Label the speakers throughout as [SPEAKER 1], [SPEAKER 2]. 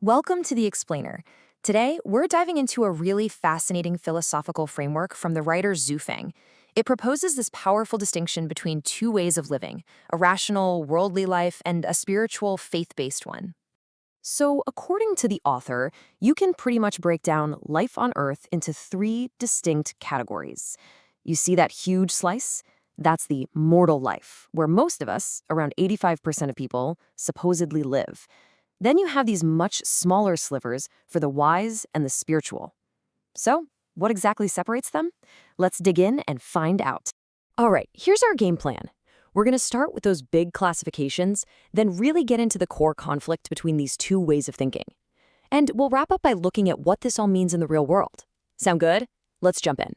[SPEAKER 1] Welcome to The Explainer. Today, we're diving into a really fascinating philosophical framework from the writer Zhu Feng. It proposes this powerful distinction between two ways of living, a rational, worldly life and a spiritual, faith-based one. So, according to the author, you can pretty much break down life on Earth into three distinct categories. You see that huge slice? That's the mortal life, where most of us, around 85% of people, supposedly live. Then you have these much smaller slivers for the wise and the spiritual. So, what exactly separates them? Let's dig in and find out. All right, here's our game plan. We're going to start with those big classifications, then really get into the core conflict between these two ways of thinking. And we'll wrap up by looking at what this all means in the real world. Sound good? Let's jump in.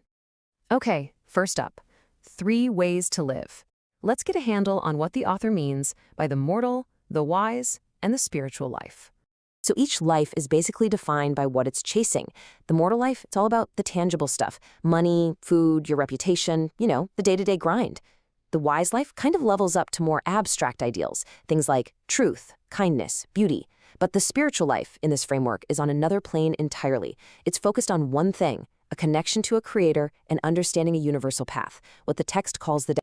[SPEAKER 1] Okay, first up, three ways to live. Let's get a handle on what the author means by the mortal, the wise, and the spiritual life. So each life is basically defined by what it's chasing. The mortal life, it's all about the tangible stuff, money, food, your reputation, the day-to-day grind. The wise life kind of levels up to more abstract ideals, things like truth, kindness, beauty. But the spiritual life in this framework is on another plane entirely. It's focused on one thing, a connection to a creator and understanding a universal path, what the text calls the.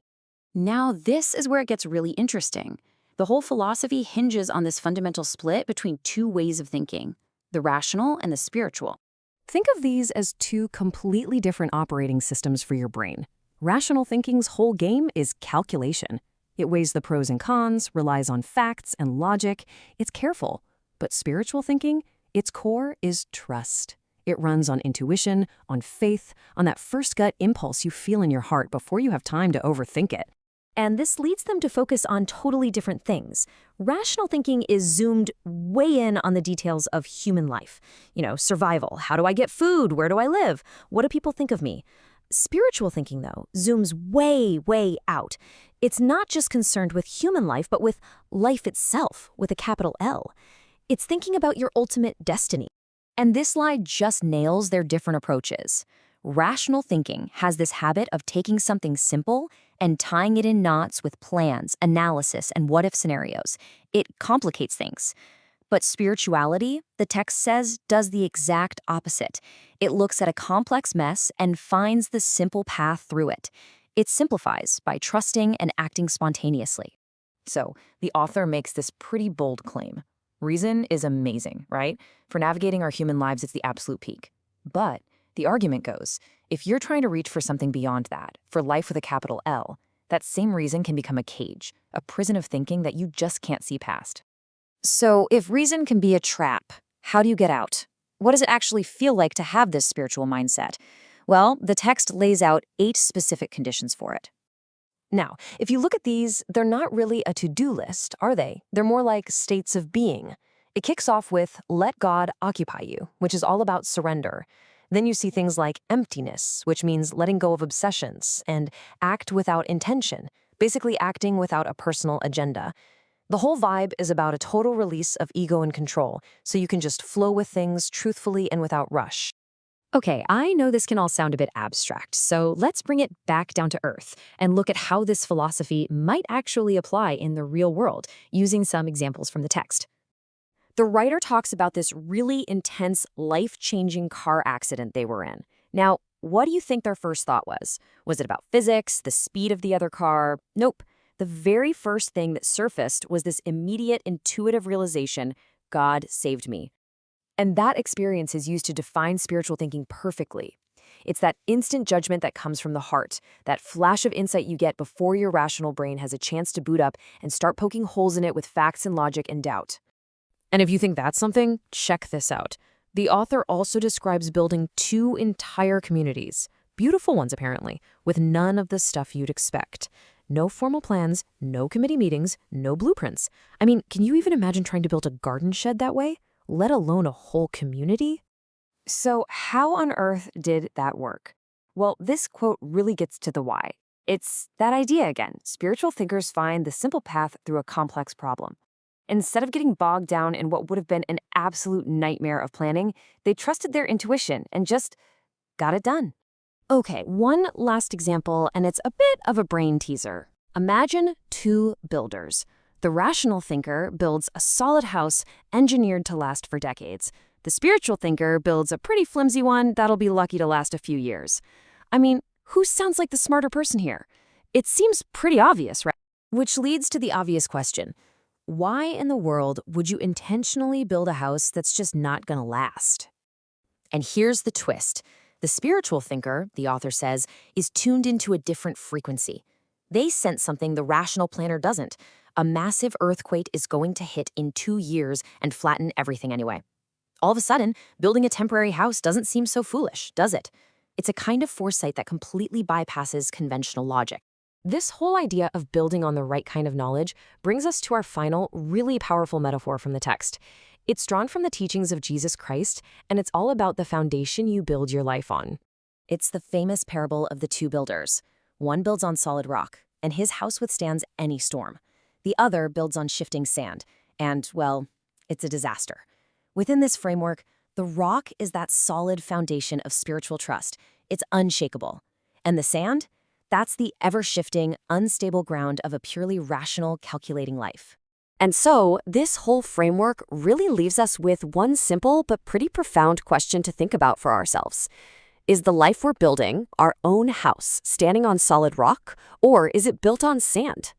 [SPEAKER 2] Now, this is where it gets really interesting. The whole philosophy hinges on this fundamental split between two ways of thinking, the rational and the spiritual.
[SPEAKER 1] Think of these as two completely different operating systems for your brain. Rational thinking's whole game is calculation. It weighs the pros and cons, relies on facts and logic. It's careful. But spiritual thinking, its core is trust. It runs on intuition, on faith, on that first gut impulse you feel in your heart before you have time to overthink it. And this leads them to focus on totally different things. Rational thinking is zoomed way in on the details of human life. Survival. How do I get food? Where do I live? What do people think of me? Spiritual thinking, though, zooms way, way out. It's not just concerned with human life, but with life itself, with a capital L. It's thinking about your ultimate destiny. And this slide just nails their different approaches. Rational thinking has this habit of taking something simple and tying it in knots with plans, analysis, and what-if scenarios. It complicates things. But spirituality, the text says, does the exact opposite. It looks at a complex mess and finds the simple path through it. It simplifies by trusting and acting spontaneously. So, the author makes this pretty bold claim. Reason is amazing, right? For navigating our human lives, it's the absolute peak. But the argument goes, if you're trying to reach for something beyond that, for life with a capital L, that same reason can become a cage, a prison of thinking that you just can't see past. So, if reason can be a trap, how do you get out? What does it actually feel like to have this spiritual mindset? Well, the text lays out 8 specific conditions for it. Now, if you look at these, they're not really a to-do list, are they? They're more like states of being. It kicks off with, let God occupy you, which is all about surrender. Then you see things like emptiness, which means letting go of obsessions, and act without intention, basically acting without a personal agenda. The whole vibe is about a total release of ego and control, so you can just flow with things truthfully and without rush. Okay, I know this can all sound a bit abstract, so let's bring it back down to earth and look at how this philosophy might actually apply in the real world, using some examples from the text. The writer talks about this really intense, life-changing car accident they were in. Now, what do you think their first thought was? Was it about physics, the speed of the other car? Nope. The very first thing that surfaced was this immediate, intuitive realization, God saved me. And that experience is used to define spiritual thinking perfectly. It's that instant judgment that comes from the heart, that flash of insight you get before your rational brain has a chance to boot up and start poking holes in it with facts and logic and doubt. And if you think that's something, check this out. The author also describes building 2 entire communities, beautiful ones apparently, with none of the stuff you'd expect. No formal plans, no committee meetings, no blueprints. I mean, can you even imagine trying to build a garden shed that way, let alone a whole community? So how on earth did that work? Well, this quote really gets to the why. It's that idea again. Spiritual thinkers find the simple path through a complex problem. Instead of getting bogged down in what would have been an absolute nightmare of planning, they trusted their intuition and just got it done. Okay, one last example, and it's a bit of a brain teaser. Imagine 2 builders. The rational thinker builds a solid house engineered to last for decades. The spiritual thinker builds a pretty flimsy one that'll be lucky to last a few years. I mean, who sounds like the smarter person here? It seems pretty obvious, right? Which leads to the obvious question. Why in the world would you intentionally build a house that's just not gonna last? And here's the twist. The spiritual thinker, the author says, is tuned into a different frequency. They sense something the rational planner doesn't. A massive earthquake is going to hit in 2 years and flatten everything anyway. All of a sudden, building a temporary house doesn't seem so foolish, does it? It's a kind of foresight that completely bypasses conventional logic. This whole idea of building on the right kind of knowledge brings us to our final, really powerful metaphor from the text. It's drawn from the teachings of Jesus Christ, and it's all about the foundation you build your life on. It's the famous parable of the two builders. One builds on solid rock, and his house withstands any storm. The other builds on shifting sand, and, well, it's a disaster. Within this framework, the rock is that solid foundation of spiritual trust. It's unshakable. And the sand? That's the ever-shifting, unstable ground of a purely rational, calculating life. And so, this whole framework really leaves us with one simple but pretty profound question to think about for ourselves. Is the life we're building, our own house, standing on solid rock, or is it built on sand?